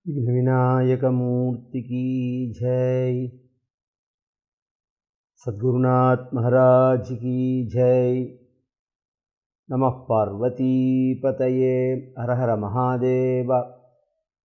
विघ्नविनायक मूर्ति की जय। सद्गुरुनाथ महाराज की जय। नमः पार्वती पतये। हर हर महादेव।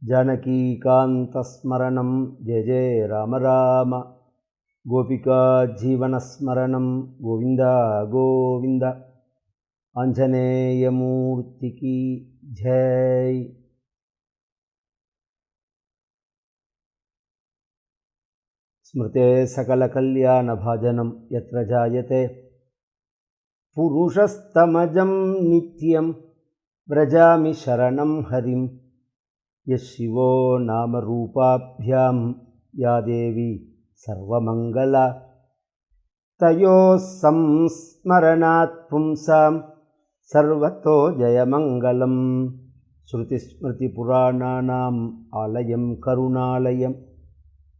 जानकी कांत स्मरणं जय जय राम राम। गोपिका जीवन स्मरणं गोविंद गोविंद। आंजनेय मूर्ति की जय। स्मृते सकलकल्याणभाजनं यत्र जायते पुरुषस्तमजं नित्यं व्रजामि शरणं हरिं। यः शिवो नामरूपाभ्यां या देवी सर्वमङ्गला तयोः संस्मरणात् पुंसां सर्वतो जयमङ्गलं। श्रुतिस्मृतिपुराणानाम् आलयं करुणालयं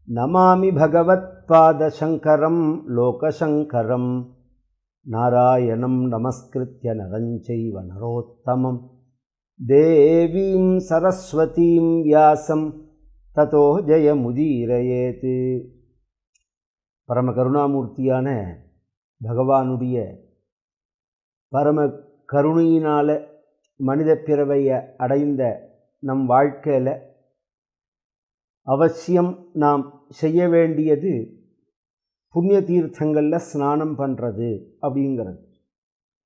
नमामि भगवत्पादशङ्करं लोकशङ्करं। नारायणं नमस्कृत्य नरं चैव नरोत्तमं देवीं सरस्वतीं व्यासं ततो जयमुदीरयेत्। பரம கருணாமூர்த்தியான பகவானுடைய பரம கருணையினால் மனித பிறவையை அடைந்த நம் வாழ்க்கையில் அவசியம் நாம் செய்ய வேண்டியது புண்ணிய தீர்த்தங்களில் ஸ்நானம் பண்ணுறது அப்படிங்கிறது.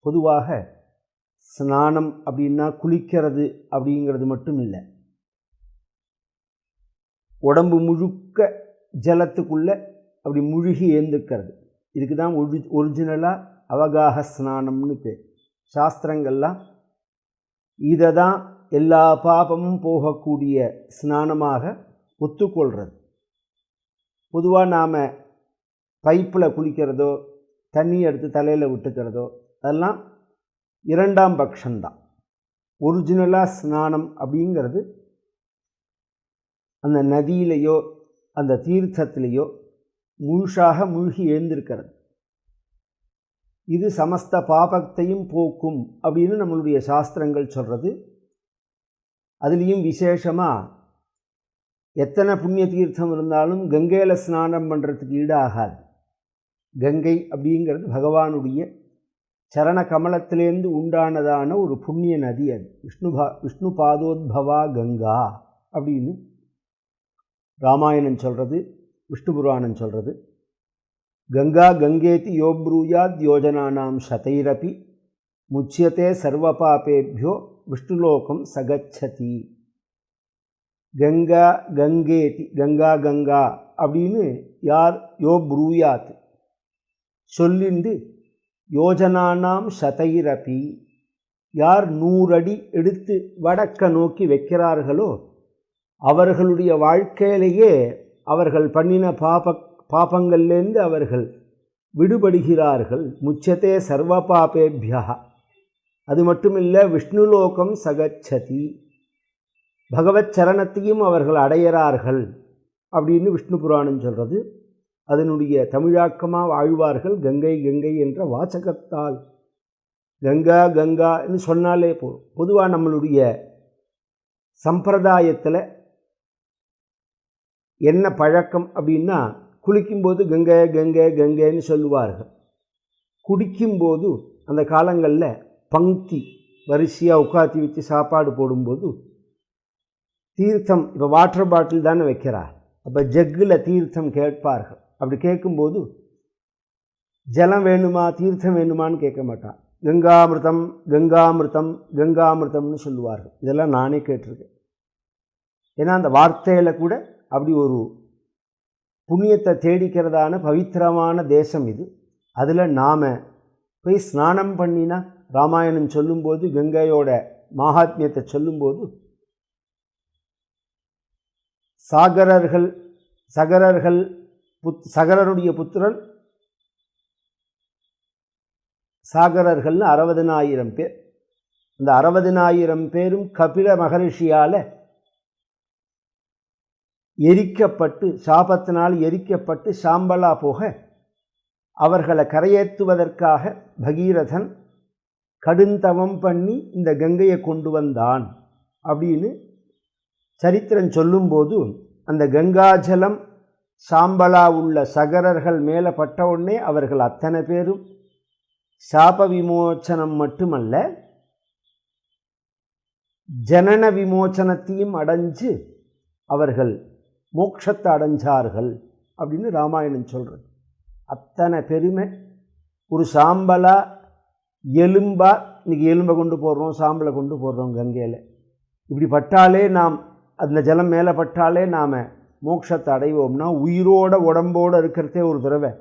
பொதுவாக ஸ்நானம் அப்படின்னா குளிக்கிறது அப்படிங்கிறது மட்டும் இல்லை, உடம்பு முழுக்க ஜலத்துக்குள்ளே அப்படி முழுகி ஏந்துக்கிறது. இதுக்கு தான் ஒரிஜினலாக அவகாக ஸ்நானம்னு பேர். சாஸ்திரங்கள்லாம் இதை தான் எல்லா பாபமும் போகக்கூடிய ஸ்நானமாக ஒத்துக்கொள்கிறது. பொதுவாக நாம் பைப்பில் குளிக்கிறதோ தண்ணி எடுத்து தலையில் விட்டுக்கிறதோ அதெல்லாம் இரண்டாம் பட்சம்தான். ஒரிஜினலாக ஸ்நானம் அப்படிங்கிறது அந்த நதியிலையோ அந்த தீர்த்தத்திலேயோ முழுசாக மூழ்கி எழுந்திருக்கிறது. இது சமஸ்த பாபத்தையும் போக்கும் அப்படின்னு நம்மளுடைய சாஸ்திரங்கள் சொல்கிறது. அதுலேயும் விசேஷமாக எத்தனை புண்ணிய தீர்த்தம் இருந்தாலும் கங்கையில் ஸ்நானம் பண்ணுறதுக்கு ஈடாகாது. கங்கை அப்படிங்கிறது பகவானுடைய சரண கமலத்திலேருந்து உண்டானதான ஒரு புண்ணிய நதி. அது விஷ்ணு பாதோத்பவா கங்கா அப்படின்னு ராமாயணம் சொல்கிறது, விஷ்ணு புராணம் சொல்கிறது. கங்கா கங்கேதி யோப்ரூயாத் யோஜனானாம் சதைரபி முச்சியதே சர்வபாபேபியோ விஷ்ணுலோகம் சகச்சதி. கங்கா கங்கேதி கங்கா கங்கா அப்படின்னு யார் யோப்ரூயாத் சொல்லிண்டு யோஜனானாம் சதைரபி யார் 100 அடி எடுத்து வடக்க நோக்கி வைக்கிறார்களோ அவர்களுடைய வாழ்க்கையிலேயே அவர்கள் பண்ணின பாபங்கள்லேருந்து அவர்கள் விடுபடுகிறார்கள். முச்சதே சர்வ பாபேபியா. அது மட்டுமில்லை, விஷ்ணுலோகம் சகச்சதி, பகவத் சரணத்தையும் அவர்கள் அடையிறார்கள் அப்படின்னு விஷ்ணு புராணம் சொல்கிறது. அதனுடைய தமிழாக்கமாக வாழ்வார்கள் கங்கை கங்கை என்ற வாசகத்தால். கங்கா கங்கான்னு சொன்னாலே போதும். பொதுவாக நம்மளுடைய சம்பிரதாயத்தில் என்ன பழக்கம் அப்படின்னா, குளிக்கும்போது கங்கை கங்கை கங்கைன்னு சொல்லுவார்கள். குடிக்கும்போது அந்த காலங்களில் பங்கி வரிசையாக உட்காத்தி வச்சு சாப்பாடு போடும்போது தீர்த்தம், இப்போ வாட்டர் பாட்டில் தானே வைக்கிறார், அப்போ ஜக்கில் தீர்த்தம் கேட்பார்கள். அப்படி கேட்கும்போது ஜலம் வேணுமா தீர்த்தம் வேணுமான்னு கேட்க மாட்டான். கங்காமிருதம் கங்காமிருதம் கங்காமிருதம்னு சொல்லுவார்கள். இதெல்லாம் நானே கேட்டிருக்கேன். ஏன்னா அந்த வார்த்தையில் கூட அப்படி ஒரு புண்ணியத்தை தேடிக்கிறதான பவித்திரமான தேசம் இது. அதில் நாம் போய் ஸ்நானம் பண்ணினா, ராமாயணம் சொல்லும்போது கங்கையோட மகாத்மியத்தை சொல்லும்போது சகரருடைய புத்திரன் சாகரர்கள்னு 60,000 பேர். அந்த 60,000 பேரும் கபில மகரிஷியால் எரிக்கப்பட்டு, சாபத்தினால் எரிக்கப்பட்டு சாம்பலா போக அவர்களை கரையேற்றுவதற்காக பகீரதன் கடுந்தவம் பண்ணி இந்த கங்கையை கொண்டு வந்தான் அப்படின்னு சரித்திரம் சொல்லும்போது அந்த கங்காஜலம் சாம்பலா உள்ள சகரர்கள் மேலே பட்ட உடனே அவர்கள் அத்தனை பேரும் சாப விமோச்சனம் மட்டுமல்ல ஜனன விமோச்சனத்தையும் அடைஞ்சு அவர்கள் மோட்சத்தை அடைஞ்சார்கள் அப்படின்னு ராமாயணம் சொல்கிறது. அத்தனை பெருமை. ஒரு சாம்பலா எலும்பா, இன்றைக்கி எலும்பை கொண்டு போடுறோம், சாம்பலை கொண்டு போடுறோம் கங்கையில். இப்படி பட்டாலே நாம் அந்த ஜலம் மேலே பட்டாலே நாம் மோட்சத்தை அடைவோம்னா உயிரோட உடம்போடு இருக்கிறதே ஒரு தடவை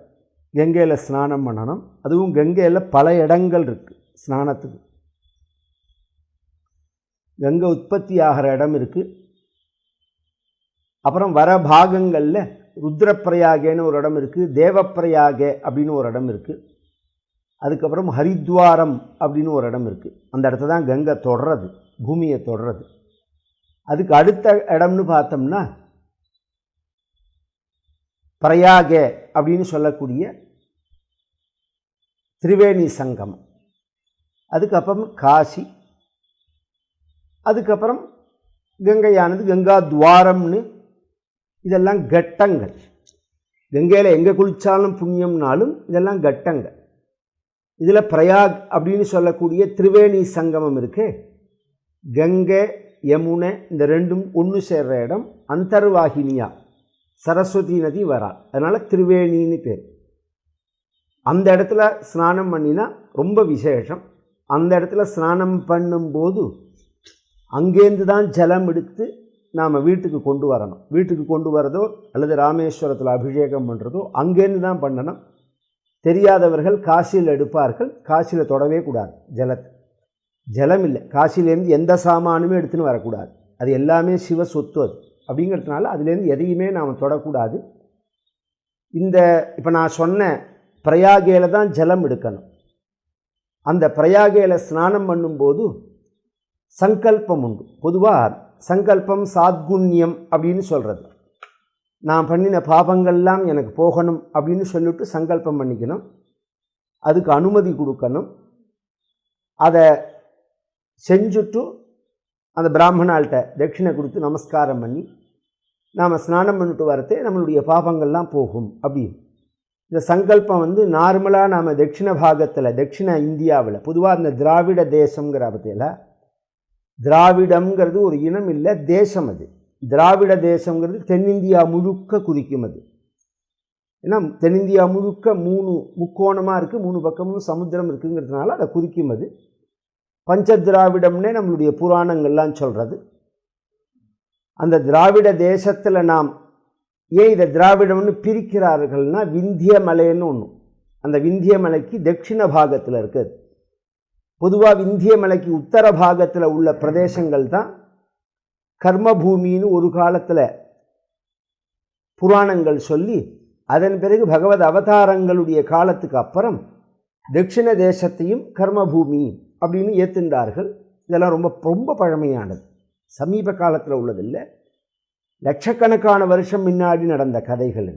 கங்கையில் ஸ்நானம் பண்ணணும். அதுவும் கங்கையில் பல இடங்கள் இருக்குது ஸ்நானத்துக்கு. கங்கை உற்பத்தி ஆகிற இடம் இருக்குது. அப்புறம் வர பாகங்களில் ருத்ரப்பிரயாகேன்னு ஒரு இடம் இருக்குது, தேவப்பிரயாகே அப்படின்னு ஒரு இடம் இருக்குது. அதுக்கப்புறம் ஹரித்வாரம் அப்படின்னு ஒரு இடம் இருக்குது. அந்த இடத்த தான் கங்கை தொடுறது, பூமியை தொடுறது. அதுக்கு அடுத்த இடம்னு பார்த்தோம்னா பிரயாகே அப்படின்னு சொல்லக்கூடிய திரிவேணி சங்கமம். அதுக்கப்புறம் காசி. அதுக்கப்புறம் கங்கையானது கங்கா துவாரம்னு. இதெல்லாம் கட்டங்கள். கங்கையில் எங்கே குளித்தாலும் புண்ணியம்னாலும் இதெல்லாம் கட்டங்கள். இதில் பிரயாக் அப்படின்னு சொல்லக்கூடிய திரிவேணி சங்கமம் இருக்கு. கங்கை யமுனை இந்த ரெண்டும் ஒன்று சேர்ற இடம். அந்தர்வாகினியா சரஸ்வதி நதி வராள், அதனால் திரிவேணின்னு பேர். அந்த இடத்துல ஸ்நானம் பண்ணினா ரொம்ப விசேஷம். அந்த இடத்துல ஸ்நானம் பண்ணும்போது அங்கேருந்து தான் ஜலம் எடுத்து நாம் வீட்டுக்கு கொண்டு வரணும். வீட்டுக்கு கொண்டு வரதோ அல்லது ராமேஸ்வரத்தில் அபிஷேகம் பண்ணுறதோ அங்கேருந்து தான் பண்ணணும். தெரியாதவர்கள் காசியில் எடுப்பார்கள். காசியில் தொடவே கூடாது ஜலத்தை. ஜலம் இல்லை, காசிலேருந்து எந்த சாமானுமே எடுத்துன்னு வரக்கூடாது. அது எல்லாமே சிவ சொத்து. அது அப்படிங்கிறதுனால அதுலேருந்து எதையுமே நாம் தொடக்கூடாது. இந்த இப்போ நான் சொன்ன பிரயாகேல தான் ஜலம் எடுக்கணும். அந்த பிரயாகேல ஸ்நானம் பண்ணும்போது சங்கல்பம் உண்டு. பொதுவாக சங்கல்பம் சாத்குண்யம் அப்படின்னு சொல்கிறது. நான் பண்ணின பாபங்கள்லாம் எனக்கு போகணும் அப்படின்னு சொல்லிவிட்டு சங்கல்பம் பண்ணிக்கணும். அதுக்கு அனுமதி கொடுக்கணும். அதை செஞ்சுட்டு அந்த பிராமணால்கிட்ட தட்சிணை கொடுத்து நமஸ்காரம் பண்ணி நாம் ஸ்நானம் பண்ணிட்டு வரத்தே நம்மளுடைய பாபங்கள்லாம் போகும். அப்படி இந்த சங்கல்பம் நார்மலாக நாம் தட்சிண பாகத்தில், தட்சிண இந்தியாவில் பொதுவாக இந்த திராவிட தேசங்கிற பற்றியில், திராவிடம்ங்கிறது ஒரு இனம் இல்லை, தேசம். அது திராவிட தேசங்கிறது தென்னிந்தியா முழுக்க குறிக்கும். அது ஏன்னா தென்னிந்தியா முழுக்க 3 முக்கோணமாக இருக்குது, 3 பக்கமும் சமுத்திரம் இருக்குங்கிறதுனால அதை குறிக்கும். அது பஞ்ச திராவிடம்னே நம்மளுடைய புராணங்கள்லாம் சொல்கிறது. அந்த திராவிட தேசத்தில் நாம் ஏன் இதை திராவிடம்னு பிரிக்கிறார்கள்னா, விந்திய மலைன்னு ஒன்று, அந்த விந்திய மலைக்கு தட்சிண பாகத்தில் இருக்குது. பொதுவாக விந்திய மலைக்கு உத்தர பாகத்தில் உள்ள பிரதேசங்கள் தான் கர்மபூமின்னு ஒரு காலத்தில் புராணங்கள் சொல்லி, அதன் பிறகு பகவத் அவதாரங்களுடைய காலத்துக்கு அப்புறம் தட்சிண தேசத்தையும் கர்மபூமி அப்படின்னு ஏற்றுண்டார்கள். இதெல்லாம் ரொம்ப ரொம்ப பழமையானது, சமீப காலத்தில் உள்ளதில்லை, லட்சக்கணக்கான வருஷம் முன்னாடி நடந்த கதைகள்.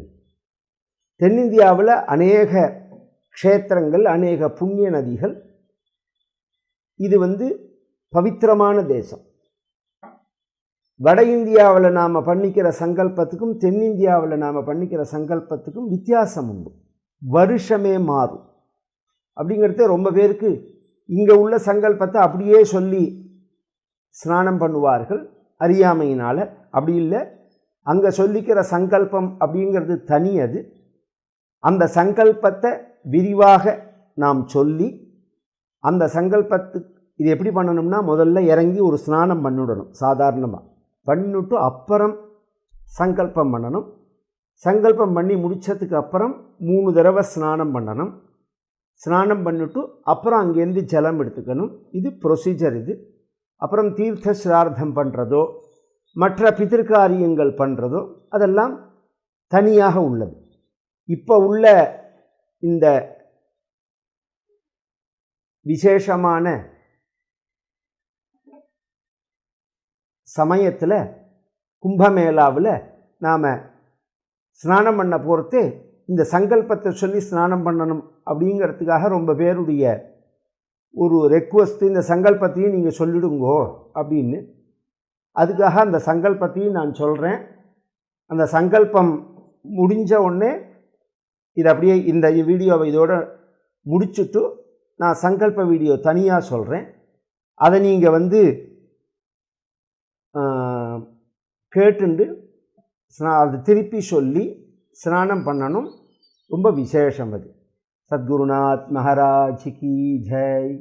தென்னிந்தியாவில் அநேக க்ஷேத்திரங்கள், அநேக புண்ணிய நதிகள். இது பவித்திரமான தேசம். வட இந்தியாவில் நாம் பண்ணிக்கிற சங்கல்பத்துக்கும் தென்னிந்தியாவில் நாம் பண்ணிக்கிற சங்கல்பத்துக்கும் வித்தியாசம் உண்டு. வருஷமே மாறும். அப்படிங்கிறது ரொம்ப பேருக்கு இங்கே உள்ள சங்கல்பத்தை அப்படியே சொல்லி ஸ்நானம் பண்ணுவார்கள் அறியாமையினால். அப்படி இல்லை, அங்கே சொல்லிக்கிற சங்கல்பம் அப்படிங்கிறது தனி. அது அந்த சங்கல்பத்தை விரிவாக நாம் சொல்லி, அந்த சங்கல்பத்துக்கு இது எப்படி பண்ணணும்னா, முதல்ல இறங்கி ஒரு ஸ்நானம் பண்ணிவிடணும். சாதாரணமாக பண்ணிவிட்டு அப்புறம் சங்கல்பம் பண்ணணும். சங்கல்பம் பண்ணி முடித்ததுக்கு அப்புறம் 3 தடவை ஸ்நானம் பண்ணணும். ஸ்நானம் பண்ணிவிட்டு அப்புறம் அங்கேருந்து ஜலம் எடுத்துக்கணும். இது ப்ரொசீஜர். இது அப்புறம் தீர்த்த சிரார்த்தம் பண்ணுறதோ மற்ற பிதிர்காரியங்கள் பண்ணுறதோ அதெல்லாம் தனியாக உள்ளது. இப்போ உள்ள இந்த விசேஷமான சமயத்தில் கும்பமேளாவில் நாம் ஸ்நானம் பண்ண போகிறதே இந்த சங்கல்பத்தை சொல்லி ஸ்நானம் பண்ணணும் அப்படிங்கிறதுக்காக ரொம்ப பேருடைய ஒரு ரெக்வஸ்ட், இந்த சங்கல்பத்தையும் நீங்கள் சொல்லிடுங்கோ அப்படின்னு. அதுக்காக அந்த சங்கல்பத்தையும் நான் சொல்கிறேன். அந்த சங்கல்பம் முடிஞ்ச உடனே இது அப்படியே இந்த வீடியோவை இதோடு முடிச்சுட்டு நான் சங்கல்ப வீடியோ தனியாக சொல்கிறேன். அதை நீங்கள் கேட்டுண்டு அது திருப்பி சொல்லி ஸ்நானம் பண்ணணும். ரொம்ப விசேஷம் அது. சத்குருநாத் மகாராஜ் கி ஜெய்.